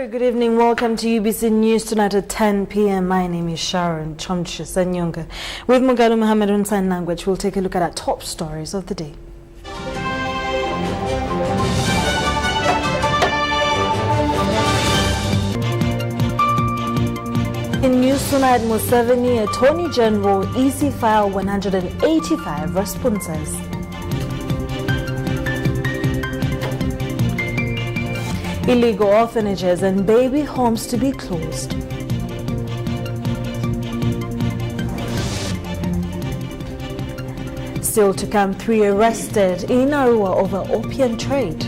Very good evening. Welcome to UBC News tonight at 10 p.m. My name is Sharon. Kyomugisha with Mugalu, Mohammed on sign language. We'll take a look at our top stories of the day. In news tonight, Museveni, Attorney General, EC file 185 responses. Illegal orphanages and baby homes to be closed. Still to come, 3 arrested in Arua over opium trade.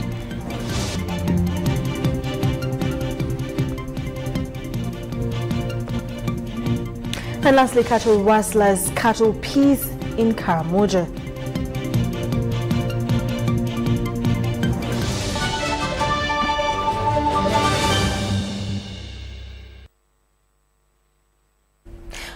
And lastly, cattle rustlers, cattle peace in Karamoja.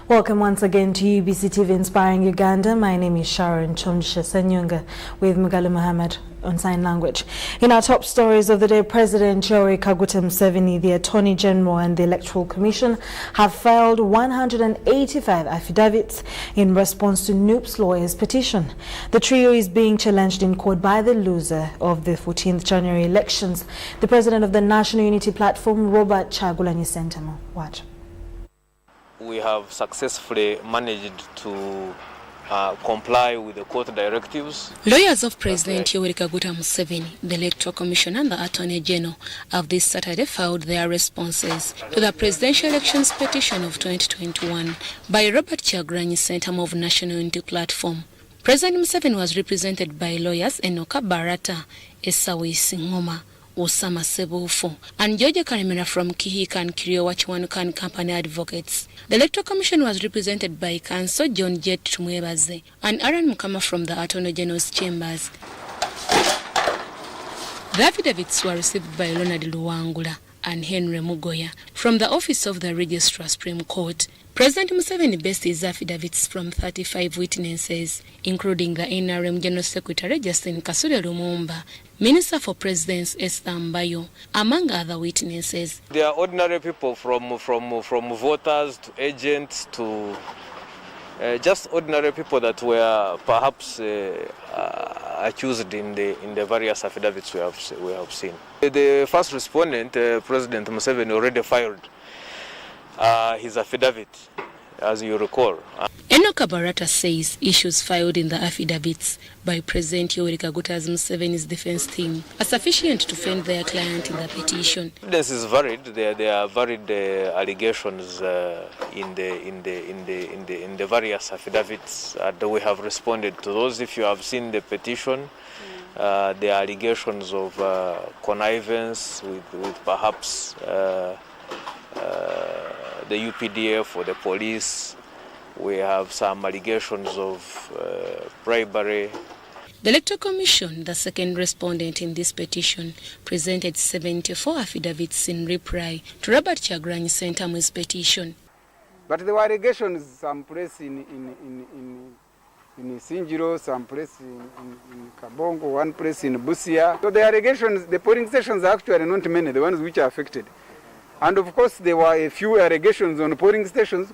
Welcome once again to UBC TV Inspiring Uganda. My name is Sharon Kyomugisha with Mugalu, Mohammed on sign language. In our top stories of the day, President Yoweri Kaguta Museveni, the Attorney General and the Electoral Commission have filed 185 affidavits in response to Noop's lawyer's petition. The trio is being challenged in court by the loser of the 14th January elections, the President of the National Unity Platform, Robert Kyagulanyi Ssentamu. Watch. We have successfully managed to comply with the court directives. Lawyers of President Yoweri Kaguta Museveni, the Electoral Commission and the Attorney General have this Saturday filed their responses to the presidential elections petition of 2021 by Robert Kyagulanyi Ssentamu of National Unity Platform. President Museveni was represented by lawyers Enoka Barata, Esawe Singoma, Osama Sebufu, and George Karimera from Kihika and Kiriowa Chiwanuka Company Advocates. The Electoral Commission was represented by Counsel John Jet Tumwebaze and Aaron Mukama from the Attorney General's chambers. The affidavits were received by Leonard Luwangula and Henry Mugoya from the Office of the Registrar Supreme Court. President Museveni based his affidavits from 35 witnesses, including the NRM General Secretary Justin Kasule Lumumba, Minister for Presidents Esther Mbayo, among other witnesses. They are ordinary people from voters to agents to just ordinary people that were perhaps accused in the various affidavits we have seen. The first respondent, President Museveni, already filed his affidavit, as you recall. Enoka Barata says issues filed in the affidavits by President Yoweri Kaguta Museveni's defense team are sufficient to defend their client in the petition. Evidence is varied. There are varied allegations in the various affidavits, and we have responded to those. If you have seen the petition, the allegations of connivance with perhaps the UPDF or the police. We have some allegations of bribery. The Electoral Commission, the second respondent in this petition, presented 74 affidavits in reply to Robert Kyagulanyi Ssentamu's petition. But there were allegations, some place in Sinjiro, some place in Kabongo, one place in Busia. So the allegations, the polling stations are actually not many, the ones which are affected. And of course, there were a few allegations on polling stations,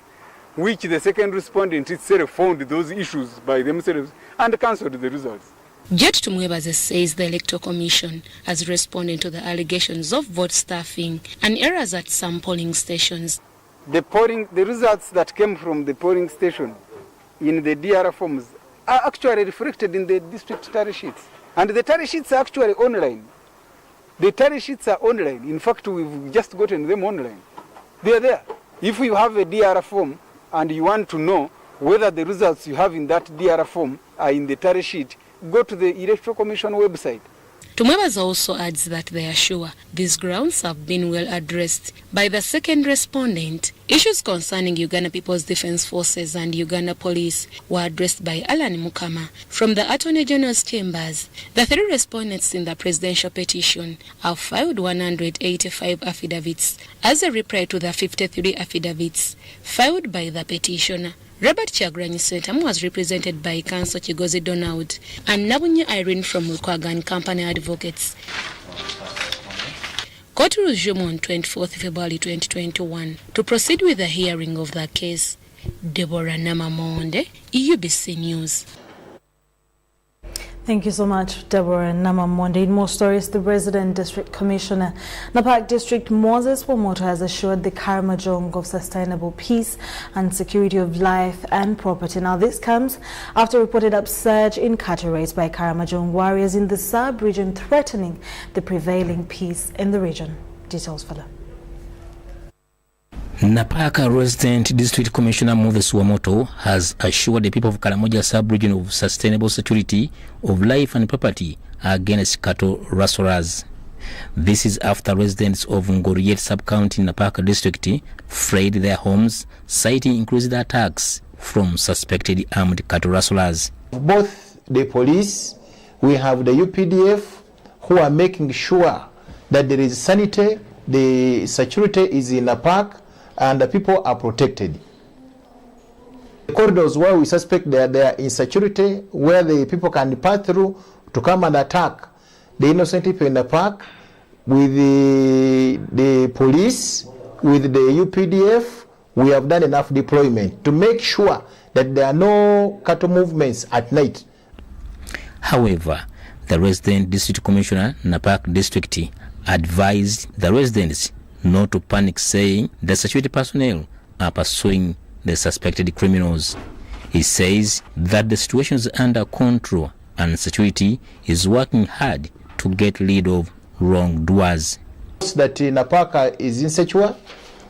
which the second respondent itself found those issues by themselves and cancelled the results. Jet Tumwebaze says the Electoral Commission has responded to the allegations of vote stuffing and errors at some polling stations. The results that came from the polling station in the DR forms are actually reflected in the district tally sheets. And the tally sheets are actually online. The tally sheets are online. In fact, we've just gotten them online. They are there. If you have a DR form and you want to know whether the results you have in that DR form are in the tally sheet, go to the Electoral Commission website. Tumwebaze also adds that they are sure these grounds have been well addressed by the second respondent. Issues concerning Uganda People's Defence Forces and Uganda Police were addressed by Alan Mukama from the Attorney General's chambers. The 3 respondents in the presidential petition have filed 185 affidavits as a reply to the 53 affidavits filed by the petitioner. Robert Kyagulanyi Ssentamu was represented by Counsel Kigozi Donald and Nabunye Irene from Lukaya Company Advocates. Court resumed on 24th February 2021 to proceed with the hearing of the case. Deborah Namamonde, UBC News. Thank you so much, Deborah Namamonde. In more stories, the resident district commissioner, Napak District Moses Pomoto, has assured the Karamoja of sustainable peace and security of life and property. Now, this comes after reported upsurge in cattle rates by Karamoja warriors in the sub-region, threatening the prevailing peace in the region. Details follow. Napaka resident district commissioner Moses Pomoto has assured the people of Karamoja sub-region of sustainable security of life and property against cattle rustlers. This is after residents of Ngoriet sub-county in Napaka district fled their homes, citing increased attacks from suspected armed cattle rustlers. Both the police, we have the UPDF, who are making sure that there is sanity, the security is in Napaka, and the people are protected. The corridors where we suspect they are insecurity, where the people can pass through to come and attack the innocent people in the park, with the police, with the UPDF, we have done enough deployment to make sure that there are no cattle movements at night. However, the resident district commissioner, Napak district, advised the residents not to panic, saying the security personnel are pursuing the suspected criminals. He says that the situation is under control and security is working hard to get rid of wrongdoers. That Napaka is insecure.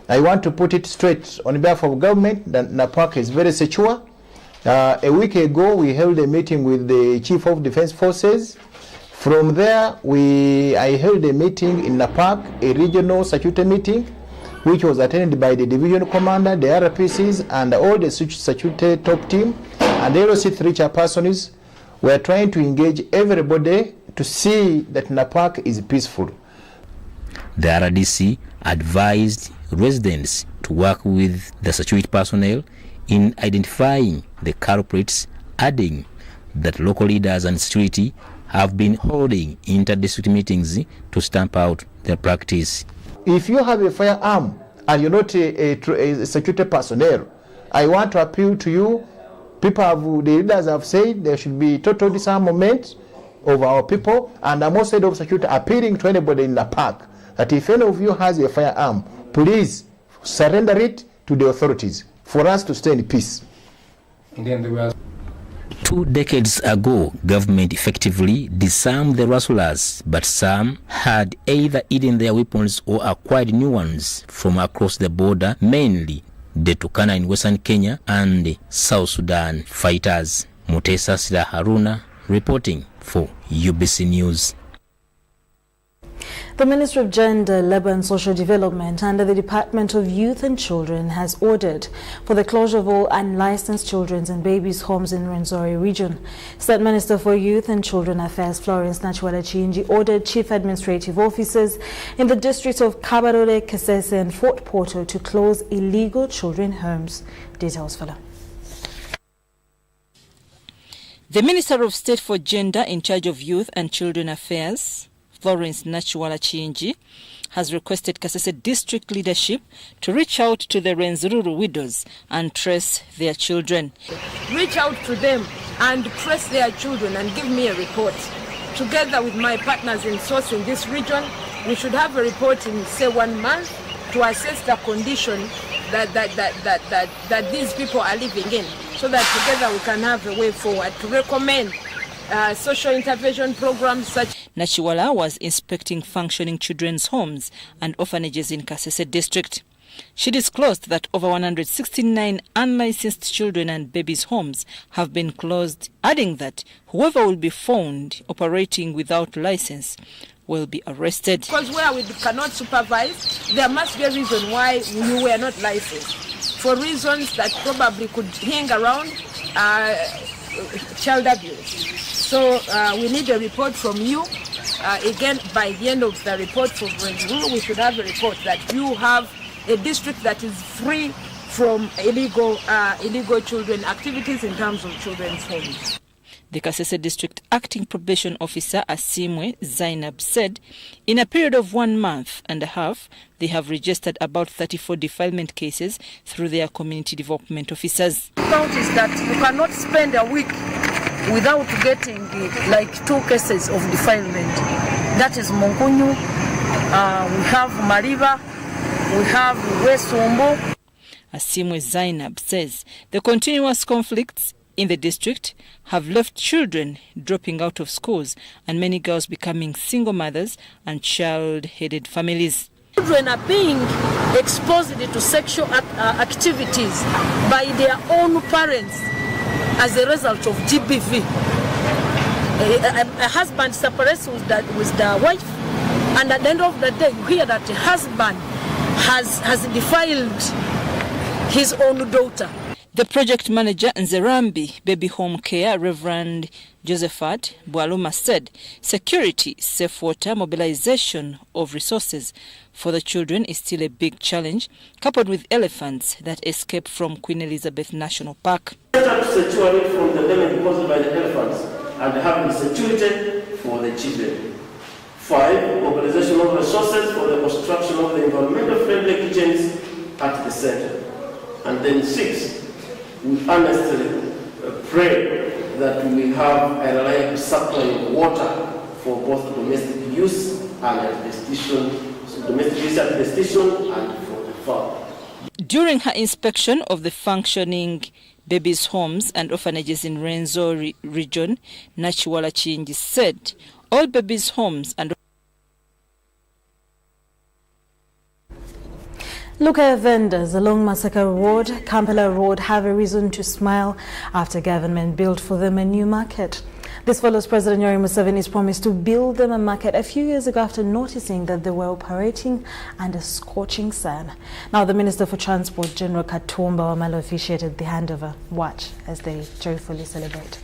I want to put it straight on behalf of government that Napaka is very secure. A week ago we held a meeting with the Chief of Defense Forces. From there, I held a meeting in Napak, a regional security meeting, which was attended by the division commander, the RPCs, and all the security top team, and the LC3 chairpersons. We are trying to engage everybody to see that Napak is peaceful. The RDC advised residents to work with the security personnel in identifying the culprits, adding that local leaders and security have been holding inter-district meetings to stamp out their practice. If you have a firearm and you're not a security personnel, I want to appeal to you. The leaders have said there should be total disarmament of our people, and I'm also head of security appealing to anybody in the park that if any of you has a firearm, please surrender it to the authorities for us to stay in peace. And then there was 2 decades ago, government effectively disarmed the rustlers, but some had either eaten their weapons or acquired new ones from across the border, mainly the Turkana in Western Kenya and the South Sudan fighters. Mutesa Sila Haruna reporting for UBC News. The Ministry of Gender, Labour and Social Development under the Department of Youth and Children has ordered for the closure of all unlicensed children's and babies' homes in Rwenzori region. State Minister for Youth and Children Affairs Florence Nachwala Chinji ordered chief administrative officers in the districts of Kabarole, Kasese and Fort Portal to close illegal children homes. Details follow. The Minister of State for Gender in charge of Youth and Children Affairs, Florence Nachwala Chinji, has requested Kasese district leadership to reach out to the Rwenzururu widows and trace their children. Reach out to them and trace their children and give me a report. Together with my partners in source in this region, we should have a report in, say, 1 month to assess the condition that these people are living in, so that together we can have a way forward to recommend social intervention programs such. Nachwala was inspecting functioning children's homes and orphanages in Kasese district. She disclosed that over 169 unlicensed children and babies' homes have been closed, adding that whoever will be found operating without license will be arrested. Because where we cannot supervise, there must be a reason why you were not licensed. For reasons that probably could hang around child abuse. So we need a report from you. Again, by the end of the report from Rwenzururu, we should have a report that you have a district that is free from illegal children activities in terms of children's homes. The Kasese District Acting Probation Officer Asimwe Zainab said in a period of 1 month and a half, they have registered about 34 defilement cases through their community development officers. The count is that you cannot spend a week without getting like 2 cases of defilement. That is Monkunyu, we have Mariba, we have Wesumbo. Asimwe Zainab says the continuous conflicts in the district have left children dropping out of schools and many girls becoming single mothers and child-headed families. Children are being exposed to sexual activities by their own parents as a result of GBV. A husband separates with the wife, and at the end of the day you hear that the husband has defiled his own daughter. The project manager Nzerambi Baby Home Care, Reverend Josephat Bwaluma, said security, safe water, mobilization of resources for the children is still a big challenge, coupled with elephants that escape from Queen Elizabeth National Park. Set up security from the damage caused by the elephants and having security for the children. 5. Mobilization of resources for the construction of the environmental friendly kitchens at the center. And then 6. We honestly pray that we have a reliable supply of water for both domestic use and domestic use at the station and for the farm. During her inspection of the functioning babies' homes and orphanages in Renzo region, Nachiwala Chinji said all babies' homes and Lukaya vendors along Massacre Road, Kampala Road have a reason to smile after government built for them a new market. This follows President Yoweri Museveni's promise to build them a market a few years ago after noticing that they were operating under scorching sun. Now the Minister for Transport, General Katumba Wamala, officiated the handover. Watch as they joyfully celebrate.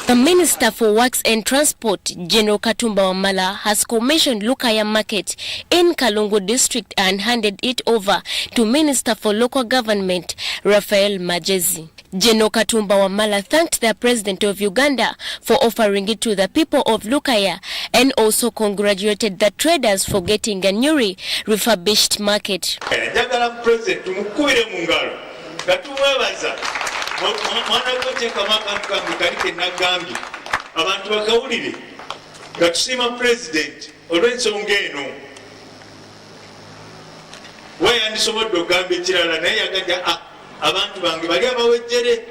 The Minister for Works and Transport, General Katumba Wamala, has commissioned Lukaya Market in Kalungu District and handed it over to Minister for Local Government, Raphael Majezi. General Katumba Wamala thanked the President of Uganda for offering it to the people of Lukaya and also congratulated the traders for getting a newly refurbished market. Abantu bakawulire gatusiima president olw'ensonga eno weyandisobodde ogamba ekirala naye yagadde abantu bange bali abawejjere.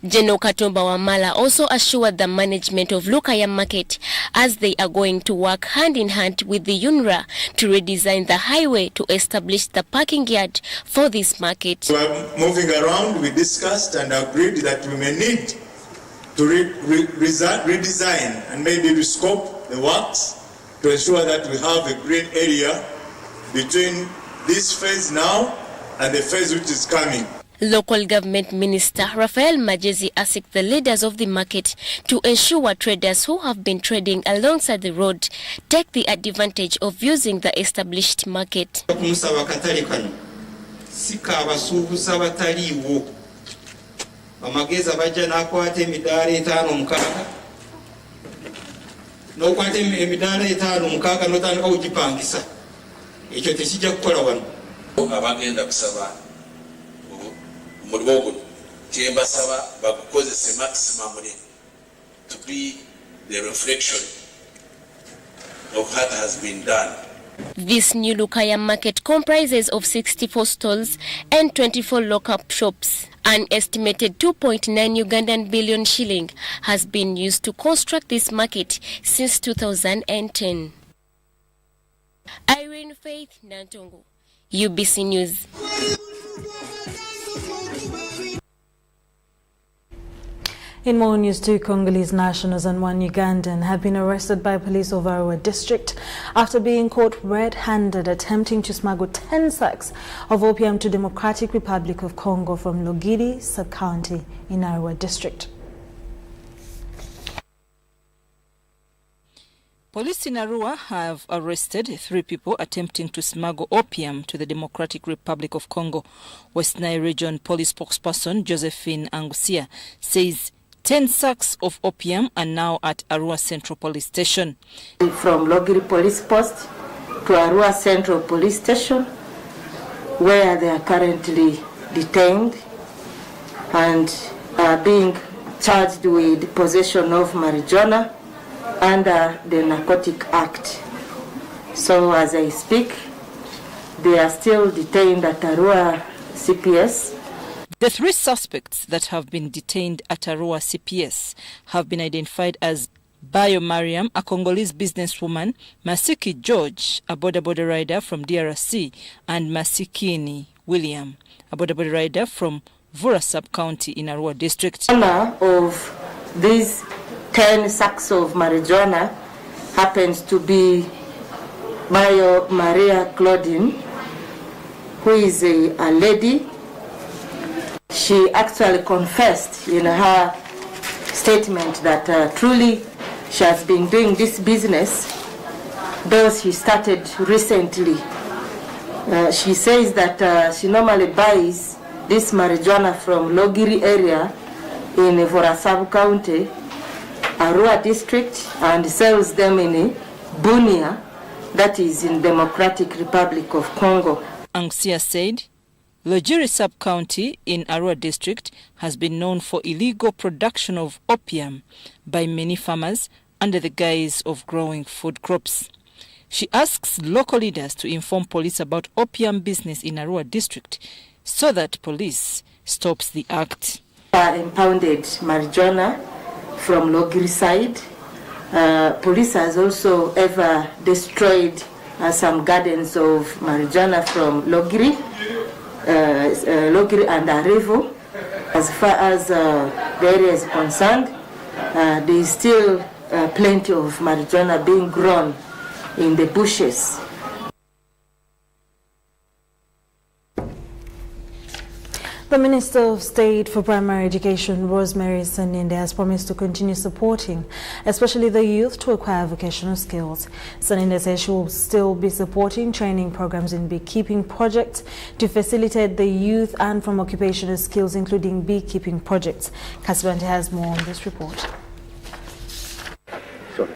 General Katumba Wamala also assured the management of Lukaya Market as they are going to work hand in hand with the UNRA to redesign the highway to establish the parking yard for this market. We are moving around, we discussed and agreed that we may need to redesign and maybe rescope the works to ensure that we have a green area between this phase now and the phase which is coming. Local Government Minister Raphael Majezi asked the leaders of the market to ensure traders who have been trading alongside the road take the advantage of using the established market. To be the reflection of what has been done. This new Lukaya market comprises of 64 stalls and 24 lock-up shops. An estimated 2.9 Ugandan billion shilling has been used to construct this market since 2010. Irene Faith Nantongo, UBC News. In more news, 2 Congolese nationals and 1 Ugandan have been arrested by police of Arua district after being caught red-handed attempting to smuggle 10 sacks of opium to Democratic Republic of Congo from Logidi sub-county in Arua district. Police in Arua have arrested 3 people attempting to smuggle opium to the Democratic Republic of Congo. West Nile Region Police spokesperson Josephine Angusia says 10 sacks of opium are now at Arua Central Police Station. From Logiri Police Post to Arua Central Police Station, where they are currently detained and are being charged with possession of marijuana under the Narcotic Act. So as I speak, they are still detained at Arua CPS. The 3 suspects that have been detained at Arua CPS have been identified as Bayo Mariam, a Congolese businesswoman, Masiki George, a border rider from DRC, and Masikini William, a border rider from Vura sub-county in Arua district. Owner of these 10 sacks of marijuana happens to be Bayo Maria Claudine, who is a lady. She actually confessed in her statement that truly she has been doing this business, though she started recently. She says that she normally buys this marijuana from Logiri area in Vura sub-county, Arua district, and sells them in Bunia, that is in Democratic Republic of Congo. Angsia said Logiri sub-county in Arua district has been known for illegal production of opium by many farmers under the guise of growing food crops. She asks local leaders to inform police about opium business in Arua district so that police stops the act. Impounded marijuana from Logiri side. Police has also ever destroyed some gardens of marijuana from Logiri and Arevo. As far as the area is concerned, there is still plenty of marijuana being grown in the bushes. The Minister of State for Primary Education, Rosemary Saninde, has promised to continue supporting, especially the youth, to acquire vocational skills. Saninde says she will still be supporting training programs in beekeeping projects to facilitate the youth and from occupational skills, including beekeeping projects. Kasibante has more on this report. Sorry.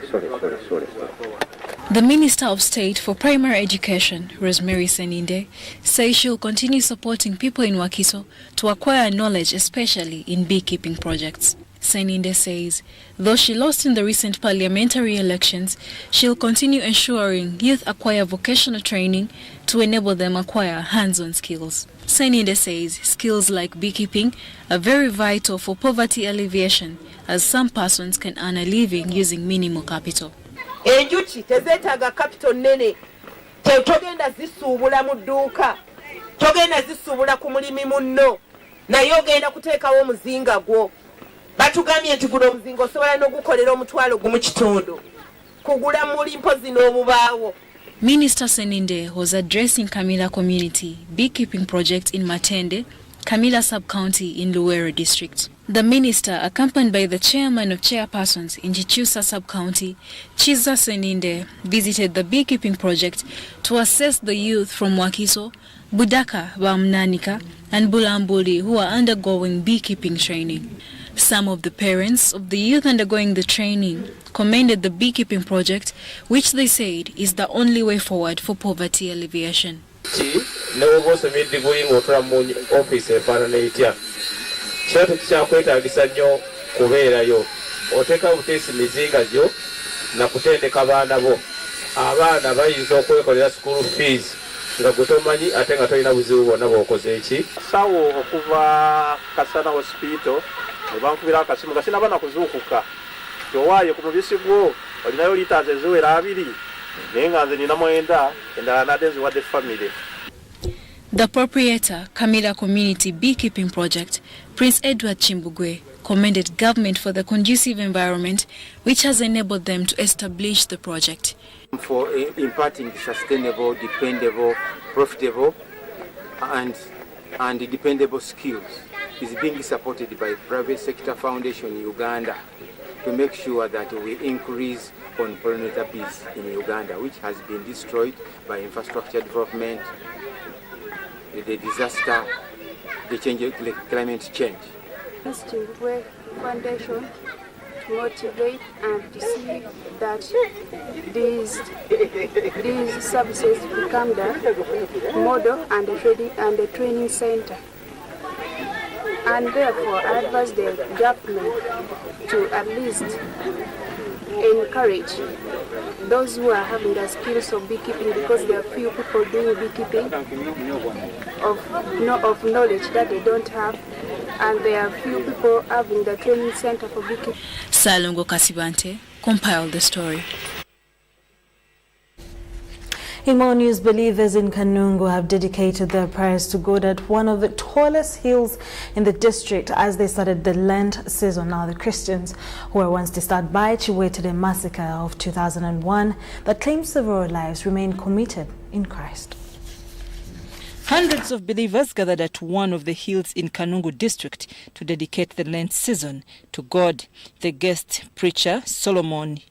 The Minister of State for Primary Education, Rosemary Saninde, says she will continue supporting people in Wakiso to acquire knowledge, especially in beekeeping projects. Saninde says, though she lost in the recent parliamentary elections, she'll continue ensuring youth acquire vocational training to enable them acquire hands-on skills. Saninde says skills like beekeeping are very vital for poverty alleviation, as some persons can earn a living using minimal capital. Enjuki tezeetaaga capital nene, togenda zisuubula mu dduuka, togenda zisuubula ku mulimi munno, naye ogenda kuteekawo omuzinga gwo. Batugambye nti guno omuzinga osobola n'ogukolera omutwalo gumu kitundu, kugula muli mpozi n'obubaawo. Minister Saninde was addressing Kamila Community Beekeeping Project in Matende, Kamila Sub-County in Luwero District. The minister, accompanied by the chairman of chairpersons in Chichusa Sub-County, Chiza Saninde, visited the beekeeping project to assess the youth from Wakiso, Budaka, Bamnanika, and Bulambuli who are undergoing beekeeping training. Some of the parents of the youth undergoing the training commended the beekeeping project, which they said is the only way forward for poverty alleviation. Kyatu kyakwetaagisa nnyo kubeerayo oteeka buteesi mizinga gyo na kutendeka baana bo. Abaana bayinza okwekolera school fees nga gwe tomanyi ate nga tolina buzibu bwonna bw'okoze eki. Sawo okuva Kasana hospital ne bankubira akasimu nga sinaba na kuzuukuka. Kyowaayo ku mubisi gwo olinayo liita eziwera 2 naye nga nze nina 9 endala nadde nziwadde family. The proprietor, Kamila Community Beekeeping Project, Prince Edward Chimbugwe, commended government for the conducive environment which has enabled them to establish the project. For imparting sustainable, dependable, profitable and dependable skills is being supported by private sector foundation in Uganda to make sure that we increase on pollinator bees in Uganda, which has been destroyed by infrastructure development, the disaster, the climate change. Work foundation to motivate and to see that these services become the model and the training center. And therefore, I advise the government to at least encourage those who are having the skills of beekeeping, because there are few people doing beekeeping of knowledge that they don't have, and there are few people having the training center for beekeeping. Salongo Kasibante compiled the story. In more news, believers in Kanungu have dedicated their prayers to God at one of the tallest hills in the district as they started the Lent season. Now, the Christians who were once disturbed by Chiwetere massacre of 2001 that claimed several lives remain committed in Christ. Hundreds of believers gathered at one of the hills in Kanungu district to dedicate the Lent season to God. The guest preacher, Solomon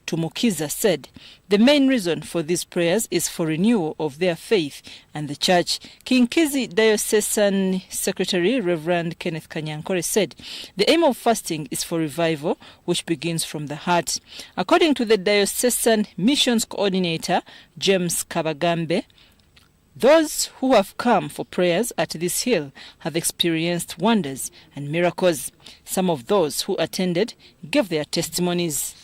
Tumukiza, said the main reason for these prayers is for renewal of their faith and the church. Kinkizi Diocesan Secretary Reverend Kenneth Kanyankore said the aim of fasting is for revival, which begins from the heart. According to the Diocesan Missions Coordinator, James Kabagambe, those who have come for prayers at this hill have experienced wonders and miracles. Some of those who attended gave their testimonies.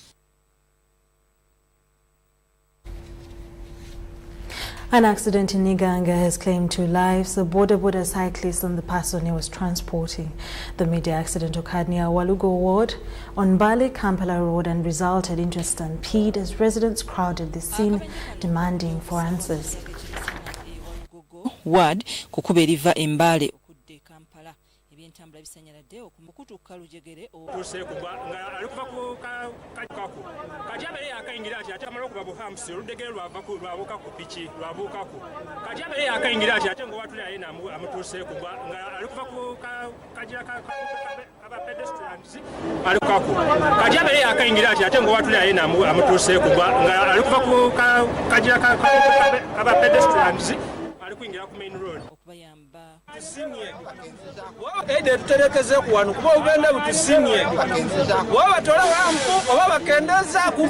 An accident in Niganga has claimed 2 lives. A boda cyclist and the person he was transporting. The major accident occurred near Walugo Ward on Bali Kampala Road and resulted into a stampede as residents crowded the scene demanding for answers. Ward kukuba eriva embale okudde Kampala ebyentambula bisanyaladde okukutuuka lujegere tusekugwa nga alikuva ku kako kajabere yakayingira ati atamala okuba buhamsi oludegere lwabuuka ku piki lwabuukako kajabere yakayingira ati ate ngowatuli aye amutuusekugwa nga alikuva ku kajira abapedestrians alikako kajabere yakayingira ati ate ngowatuli aye amutuusekugwa nga alikuva ku kajira abapedestrians alikuingira ku main road okubayamba tusimye ede tuterekeze ku wano kuba ugenda butusimye waba tola wampu oba bakendeza ku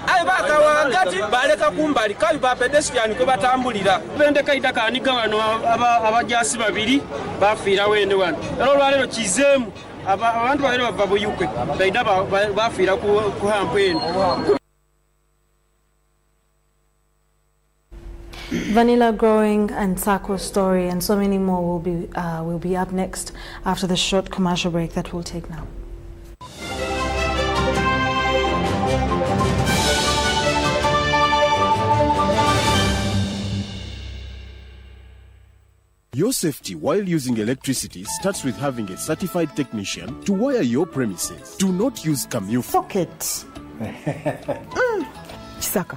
ayi bakawangati baleka kumbali kabi ba pedestrian ko batambulira bende kaida kaniga wano abajasi babiri bafiira wende wano ero lwalero kizemu abantu balero bava buyuke baida bafiira ku hampu eno. Vanilla growing and Sacco story and so many more will be up next after the short commercial break that we'll take now. Your safety while using electricity starts with having a certified technician to wire your premises. Do not use sockets. Chisaka.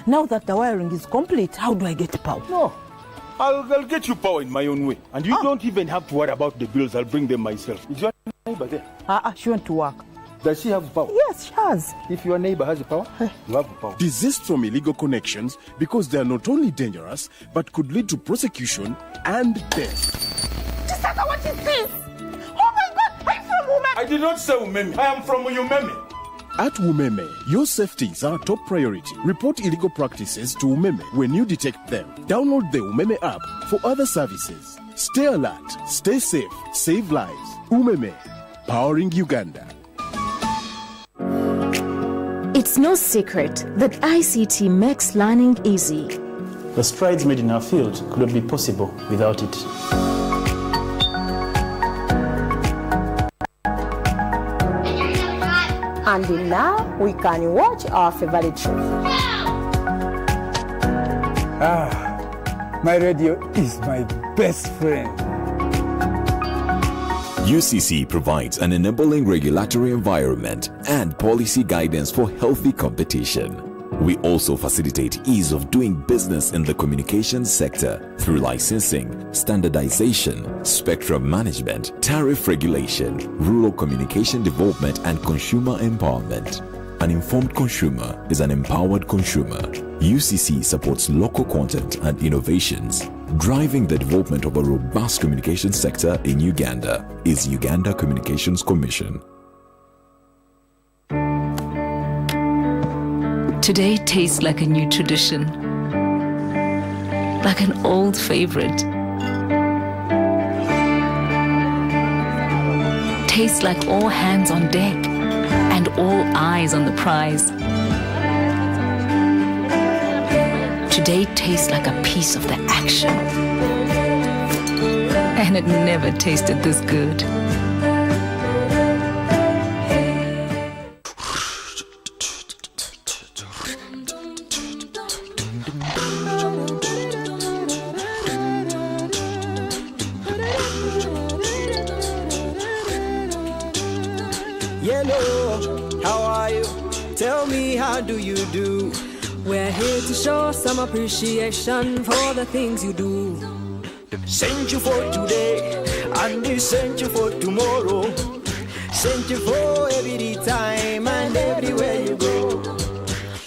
Now that the wiring is complete, how do I get power? No, I'll get you power in my own way. And you don't even have to worry about the bills. I'll bring them myself. Is your neighbor there? She went to work. Does she have power? Yes, she has. If your neighbor has power, you have power. Desist from illegal connections because they are not only dangerous, but could lead to prosecution and death. Chisaka, what is this? Oh my God, I'm from Umeme. I did not say Umeme. I am from Umeme. At Umeme, your safety is our top priority. Report illegal practices to Umeme when you detect them. Download the Umeme app for other services. Stay alert, stay safe, save lives. Umeme, powering Uganda. It's no secret that ICT makes learning easy. The strides made in our field could not be possible without it. And now we can watch our favorite show. My radio is my best friend. UCC provides an enabling regulatory environment and policy guidance for healthy competition. We also facilitate ease of doing business in the communications sector through licensing, standardization, spectrum management, tariff regulation, rural communication development, and consumer empowerment. An informed consumer is an empowered consumer. UCC supports local content and innovations. Driving the development of a robust communication sector in Uganda is Uganda Communications Commission. Today tastes like a new tradition, like an old favorite. Tastes like all hands on deck and all eyes on the prize. Today tastes like a piece of the action. And it never tasted this good. Yellow, how are you? Tell me, how do you do? We're here to show some appreciation for the things you do. Sent you for today, and we sent you for tomorrow. Sent you for every time and everywhere you go.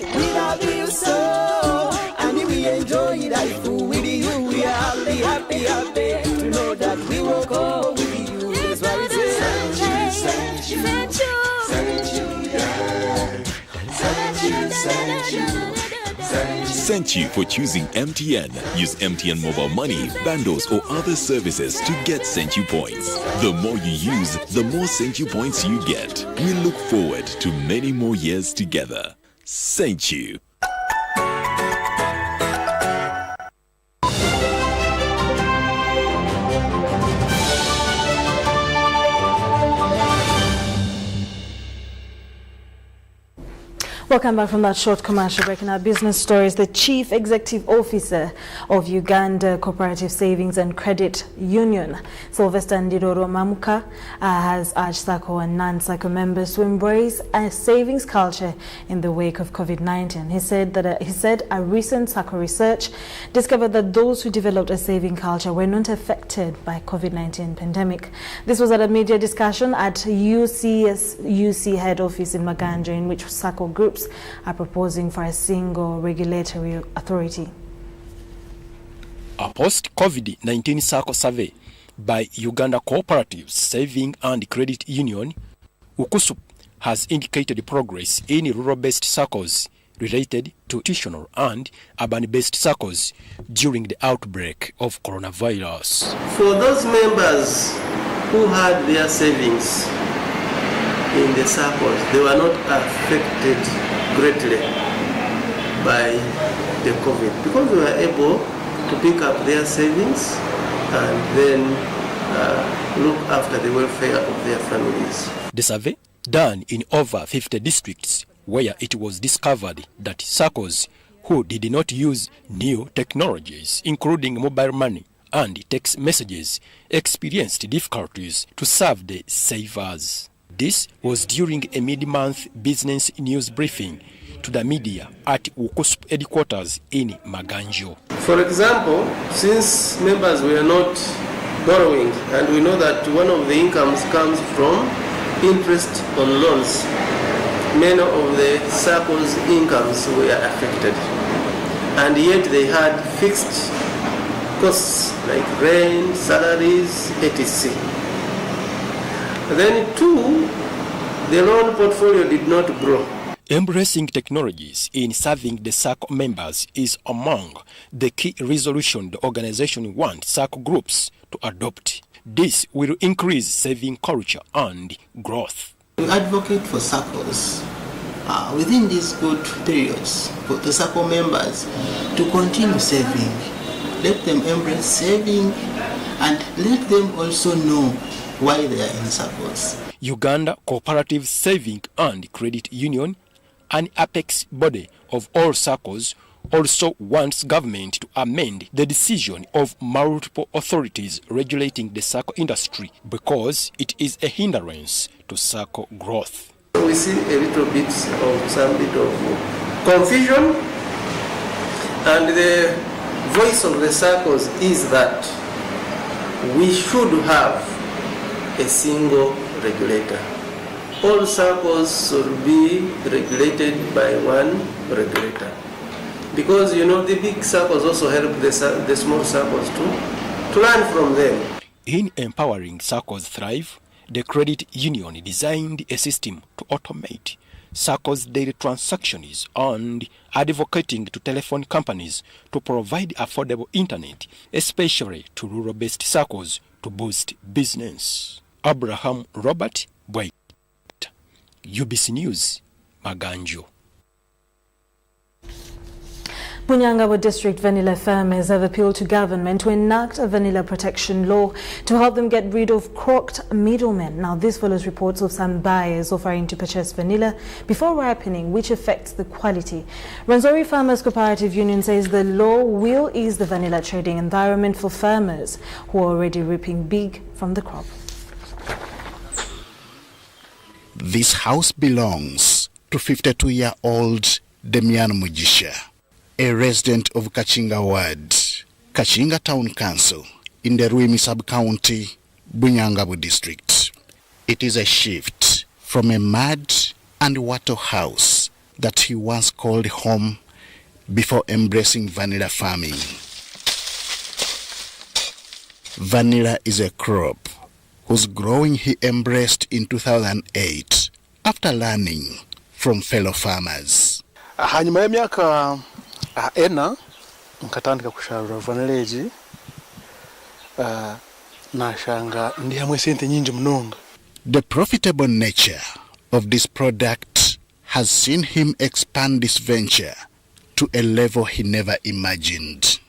We love you so, and we enjoy life with you. We are happy, happy, happy to know that we will go with you. That's why we say, thank you, thank you, thank you, yeah. Thank you, thank you. Thank you for choosing MTN. Use MTN mobile money, bundles or other services to get Thank You points. The more you use, the more Thank You points you get. We look forward to many more years together. Thank you. Welcome back from that short commercial break. In our business stories, the Chief Executive Officer of Uganda Cooperative Savings and Credit Union, Sylvester Ndiroro Mamuka, has urged Sacco and non-Sacco members to embrace a savings culture in the wake of COVID-19. He said a recent Sacco research discovered that those who developed a saving culture were not affected by COVID-19 pandemic. This was at a media discussion at UC head office in Maganja, in which Sacco groups are proposing for a single regulatory authority. A post-COVID-19 Sacco survey by Uganda Cooperative Saving and Credit Union, UKUSUP, has indicated progress in rural-based Saccos related to institutional and urban-based Saccos during the outbreak of coronavirus. For those members who had their savings in the Saccos, they were not affected greatly by the COVID because they were able to pick up their savings and then look after the welfare of their families. The survey, done in over 50 districts, where it was discovered that Saccos who did not use new technologies, including mobile money and text messages, experienced difficulties to serve the savers. This was during a mid-month business news briefing to the media at UKUSP headquarters in Maganjo. For example, since members were not borrowing, and we know that one of the incomes comes from interest on loans, many of the Saccos' incomes were affected, and yet they had fixed costs like rent, salaries, etc. Then two, the loan portfolio did not grow. Embracing technologies in serving the Sacco members is among the key resolutions the organization wants Sacco groups to adopt. This will increase saving culture and growth. We advocate for Saccos within these good periods for the Sacco members to continue saving. Let them embrace saving and let them also know why they are in Saccos. Uganda Cooperative Saving and Credit Union, an apex body of all Saccos, also wants government to amend the decision of multiple authorities regulating the Sacco industry because it is a hindrance to Sacco growth. We see a little bit of some bit of confusion, and the voice of the Saccos is that we should have a single regulator. all circles should be regulated by one regulator. Because the big circles also help the small circles to learn from them. In empowering Saccos thrive, the credit union designed a system to automate Saccos daily transactions and advocating to telephone companies to provide affordable internet, especially to rural-based Saccos to boost business. Abraham Robert Bwait, UBC News, Maganjo. Bunyangabo District vanilla farmers have appealed to government to enact a vanilla protection law to help them get rid of crooked middlemen. Now, this follows reports of some buyers offering to purchase vanilla before ripening, which affects the quality. Rwenzori Farmers Cooperative Union says the law will ease the vanilla trading environment for farmers who are already reaping big from the crop. This house belongs to 52-year-old Kyomugisha, a resident of Kachinga Ward, Kachinga Town Council, in the Ruimi Sub-County, Bunyangabo District. It is a shift from a mud and water house that he once called home before embracing vanilla farming. Vanilla is a crop whose growing he embraced in 2008 after learning from fellow farmers. Hanyuma ya miaka ena nkatandika kusharura vanilla nashanga ndi hamwe sente nyingi mnonga. The profitable nature of this product has seen him expand this venture to a level he never imagined.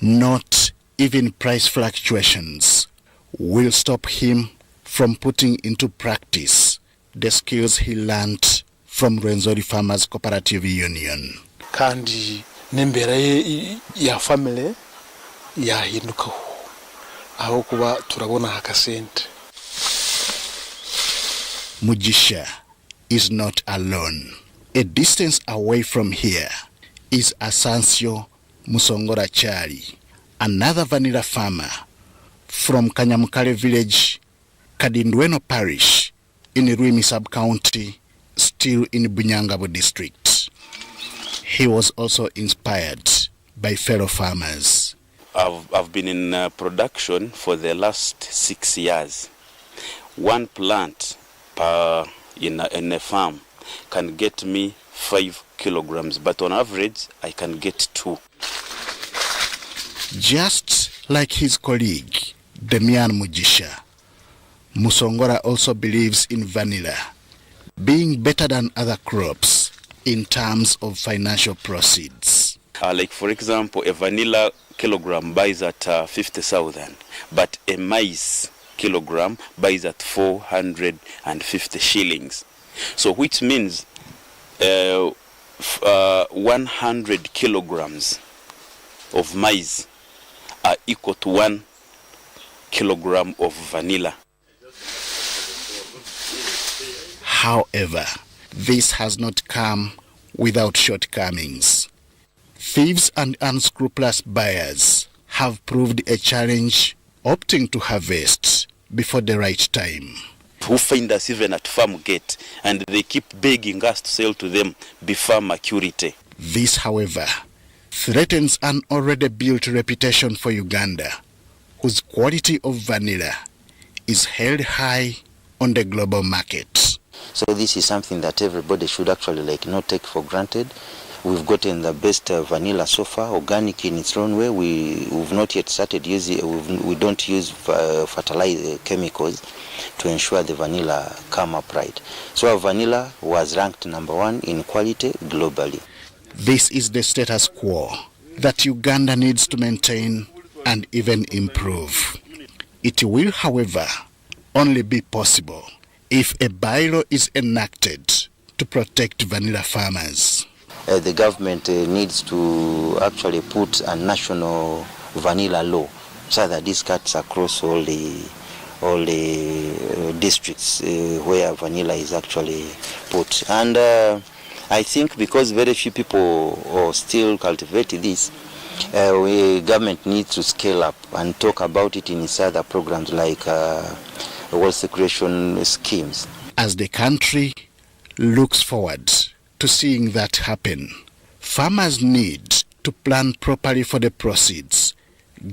Not even price fluctuations will stop him from putting into practice the skills he learned from Rwenzori Farmers Cooperative Union. Kandi nembera ya family yahinduka aho kuba turabona hakasente. Mugisha is not alone. A distance away from here is Asansio Musongora Chari, another vanilla farmer from Kanyamukale village, Kadindweno parish in Ruimi sub-county, still in Bunyangabo district. He was also inspired by fellow farmers. I've been in production for the last 6 years. One plant in a farm can get me 5 kilograms, but on average I can get 2. Just like his colleague, Kyomugisha, Musongora also believes in vanilla being better than other crops in terms of financial proceeds. Like for example, a vanilla kilogram buys at 50,000, but a maize kilogram buys at 450 shillings. So which means 100 kilograms of maize are equal to 1 kilogram of vanilla. However, this has not come without shortcomings. Thieves and unscrupulous buyers have proved a challenge, opting to harvest before the right time. Who find us even at farm gate and they keep begging us to sell to them before maturity. This, however, threatens an already built reputation for Uganda, whose quality of vanilla is held high on the global market. So this is something that everybody should actually not take for granted. We've gotten the best vanilla so far, organic in its own way. We've not yet started using, we don't use fertilizer chemicals to ensure the vanilla come up right. So our vanilla was ranked #1 in quality globally. This is the status quo that Uganda needs to maintain and even improve. It will, however, only be possible if a bylaw is enacted to protect vanilla farmers. The government needs to actually put a national vanilla law so that this cuts across all the districts where vanilla is actually put. And I think because very few people still cultivate this, government needs to scale up and talk about it in its other programs like wealth creation schemes. As the country looks forward to seeing that happen, farmers need to plan properly for the proceeds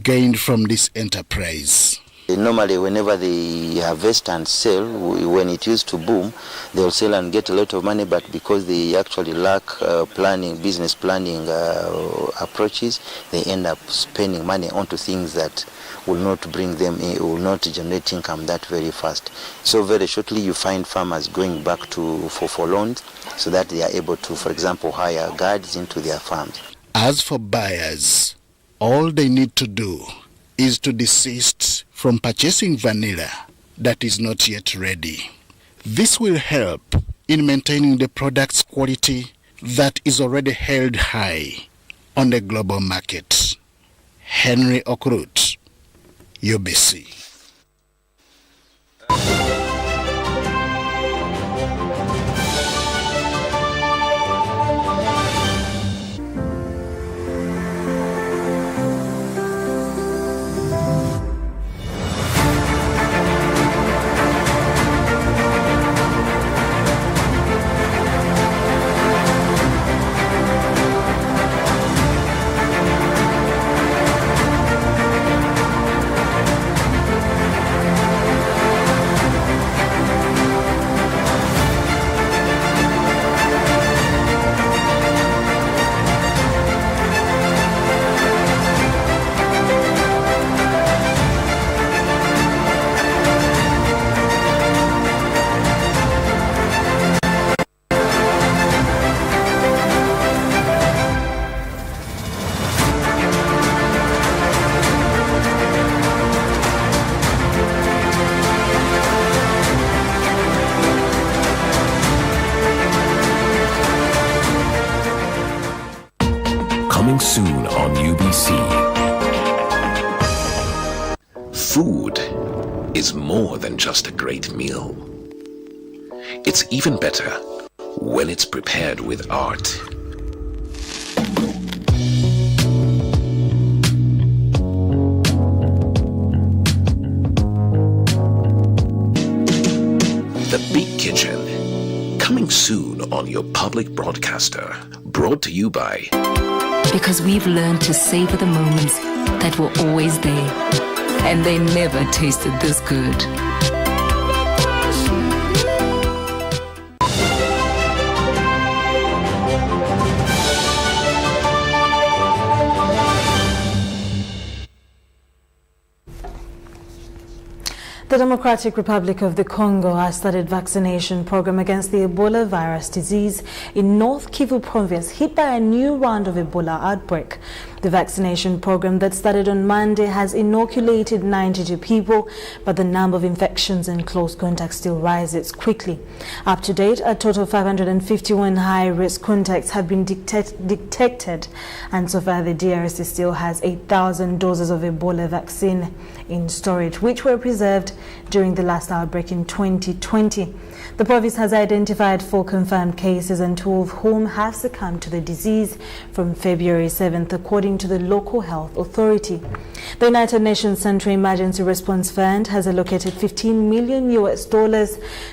gained from this enterprise. Normally, whenever they harvest and sell, when it used to boom, they'll sell and get a lot of money, but because they actually lack business planning approaches, they end up spending money onto things that will not bring them in, will not generate income that very fast. So very shortly you find farmers going back for loans so that they are able to, for example, hire guards into their farms. As for buyers, all they need to do is to desist from purchasing vanilla that is not yet ready. This will help in maintaining the product's quality that is already held high on the global market. Henry Okrut, UBC. Coming soon on UBC. Food is more than just a great meal. It's even better when it's prepared with art. The Big Kitchen, coming soon on your public broadcaster. Brought to you by... Because we've learned to savor the moments that were always there, and they never tasted this good. The Democratic Republic of the Congo has started vaccination program against the Ebola virus disease in North Kivu province, hit by a new round of Ebola outbreak. The vaccination program that started on Monday has inoculated 92 people, but the number of infections and close contacts still rises quickly. Up to date, a total of 551 high-risk contacts have been detected, and so far the DRC still has 8,000 doses of Ebola vaccine in storage, which were preserved during the last outbreak in 2020. The province has identified 4 confirmed cases, and 2 of whom have succumbed to the disease from February 7th, according to the local health authority. The United Nations Central Emergency Response Fund has allocated $15 million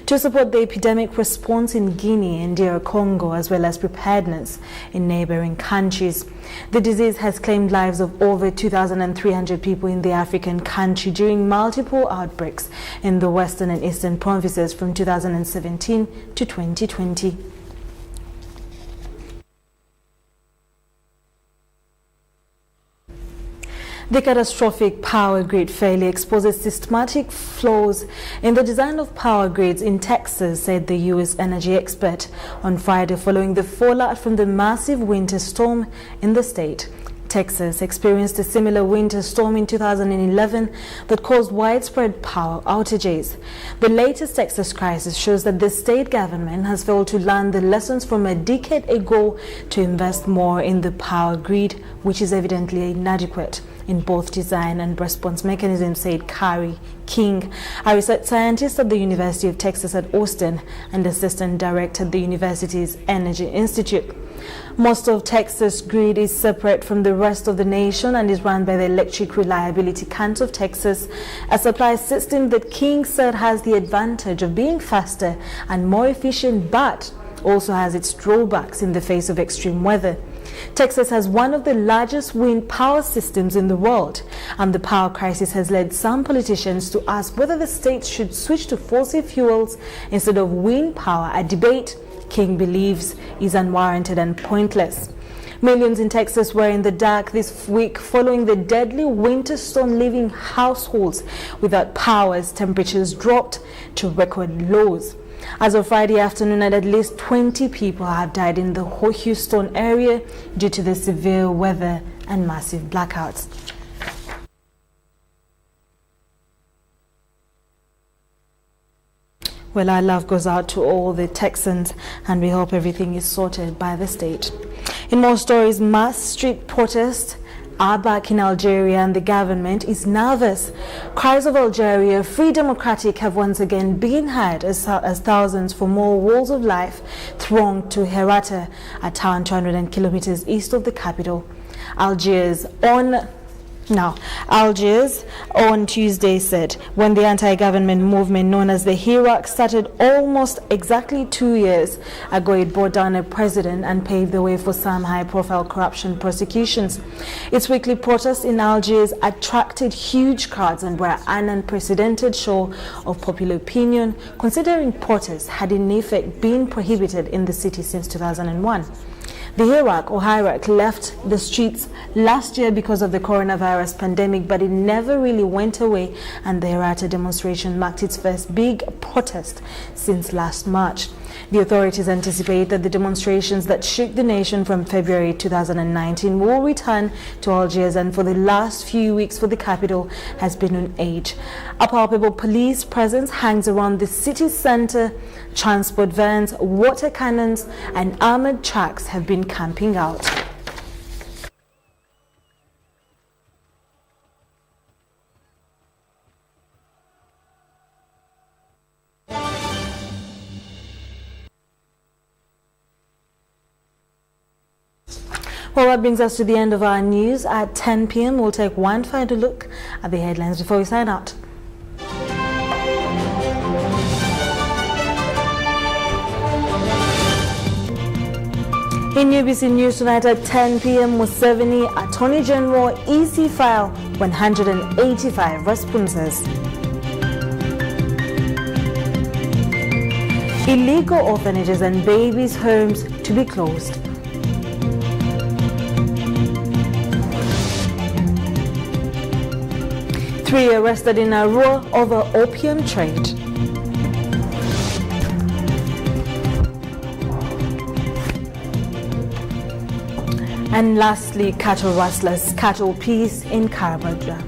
to support the epidemic response in Guinea and DR Congo, as well as preparedness in neighboring countries. The disease has claimed lives of over 2,300 people in the African country during multiple outbreaks in the western and eastern provinces from 2017 to 2020. The catastrophic power grid failure exposes systematic flaws in the design of power grids in Texas, said the U.S. energy expert on Friday, following the fallout from the massive winter storm in the state. Texas experienced a similar winter storm in 2011 that caused widespread power outages. The latest Texas crisis shows that the state government has failed to learn the lessons from a decade ago to invest more in the power grid, which is evidently inadequate in both design and response mechanisms, said Carrie King, a research scientist at the University of Texas at Austin and assistant director at the university's Energy Institute. Most of Texas grid is separate from the rest of the nation and is run by the Electric Reliability Council of Texas, a supply system that King said has the advantage of being faster and more efficient, but also has its drawbacks in the face of extreme weather. Texas has one of the largest wind power systems in the world, and the power crisis has led some politicians to ask whether the state should switch to fossil fuels instead of wind power, a debate King believes is unwarranted and pointless. Millions in Texas were in the dark this week following the deadly winter storm, leaving households without power as temperatures dropped to record lows. As of Friday afternoon, at least 20 people have died in the Houston area due to the severe weather and massive blackouts. Well, our love goes out to all the Texans, and we hope everything is sorted by the state. In more stories, mass street protests are back in Algeria, and the government is nervous. Cries of Algeria, free democratic, have once again been heard as thousands from all walls of life thronged to Herata, a town 200 kilometers east of the capital. Algiers on Tuesday said when the anti-government movement known as the Hirak started almost exactly 2 years ago, it brought down a president and paved the way for some high-profile corruption prosecutions. Its weekly protests in Algiers attracted huge crowds and were an unprecedented show of popular opinion, considering protests had in effect been prohibited in the city since 2001. The Hirak left the streets last year because of the coronavirus pandemic, but it never really went away, and the Herata demonstration marked its first big protest since last March. The authorities anticipate that the demonstrations that shook the nation from February 2019 will return to Algiers, and for the last few weeks for the capital has been on edge. A palpable police presence hangs around the city center. Transport vans, water cannons and armored trucks have been camping out. Well, that brings us to the end of our news. At 10 p.m. we'll take one final look at the headlines before we sign out. In UBC News tonight at 10 p.m. Museveni, Attorney General, EC file 185 responses. Illegal orphanages and babies' homes to be closed. Three arrested in a row over opium trade. And lastly, cattle rustlers, cattle peace in Karamoja.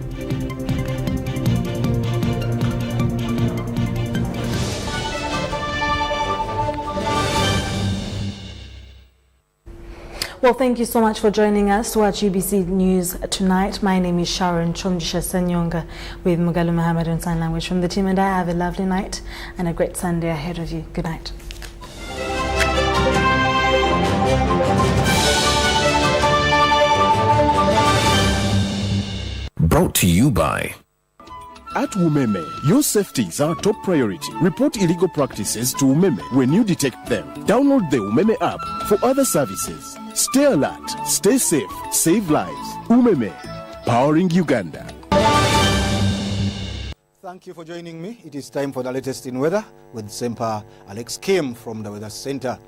Well, thank you so much for joining us to watch UBC News tonight. My name is Sharon Kyomugisha with Mugalu, Mohammed on sign language from the team, and I have a lovely night and a great Sunday ahead of you. Good night. Brought to you by... At Umeme, your safety is our top priority. Report illegal practices to Umeme when you detect them. Download the Umeme app for other services. Stay alert, stay safe, save lives. Umeme, powering Uganda. Thank you for joining me. It is time for the latest in weather with Semper Alex Kim from the Weather Center.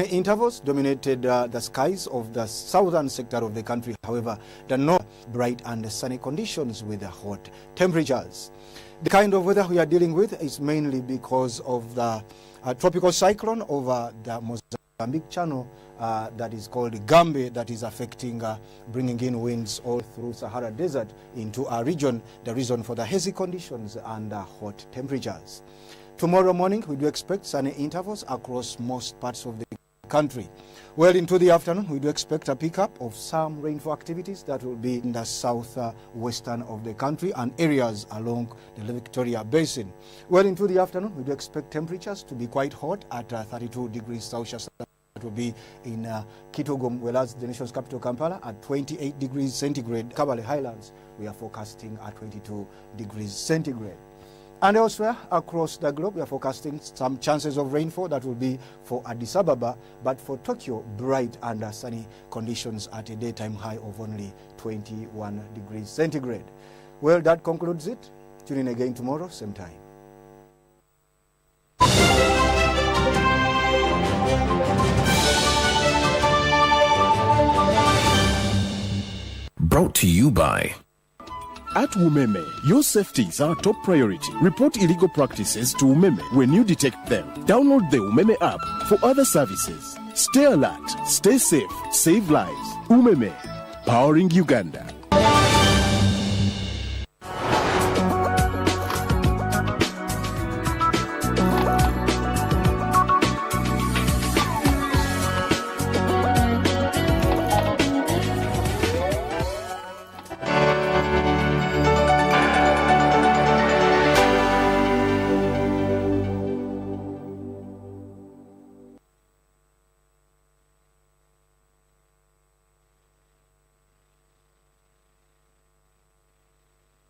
Intervals dominated the skies of the southern sector of the country. However, the north, bright and sunny conditions with hot temperatures. The kind of weather we are dealing with is mainly because of the tropical cyclone over the Mozambique Channel that is called Gambe, that is affecting, bringing in winds all through Sahara Desert into our region, the reason for the hazy conditions and hot temperatures. Tomorrow morning, we do expect sunny intervals across most parts of the country. Well into the afternoon, we do expect a pickup of some rainfall activities that will be in the southwestern of the country and areas along the Victoria Basin. Well into the afternoon, we do expect temperatures to be quite hot at 32 degrees Celsius It will be in Kitogum, whereas the nation's capital Kampala at 28 degrees centigrade. Kabale Highlands, we are forecasting at 22 degrees centigrade. And elsewhere across the globe, we are forecasting some chances of rainfall that will be for Addis Ababa, but for Tokyo, bright and sunny conditions at a daytime high of only 21 degrees centigrade. Well, that concludes it. Tune in again tomorrow, same time. Brought to you by... At Umeme, your safety is our top priority. Report illegal practices to Umeme when you detect them. Download the Umeme app for other services. Stay alert, stay safe, save lives. Umeme, powering Uganda.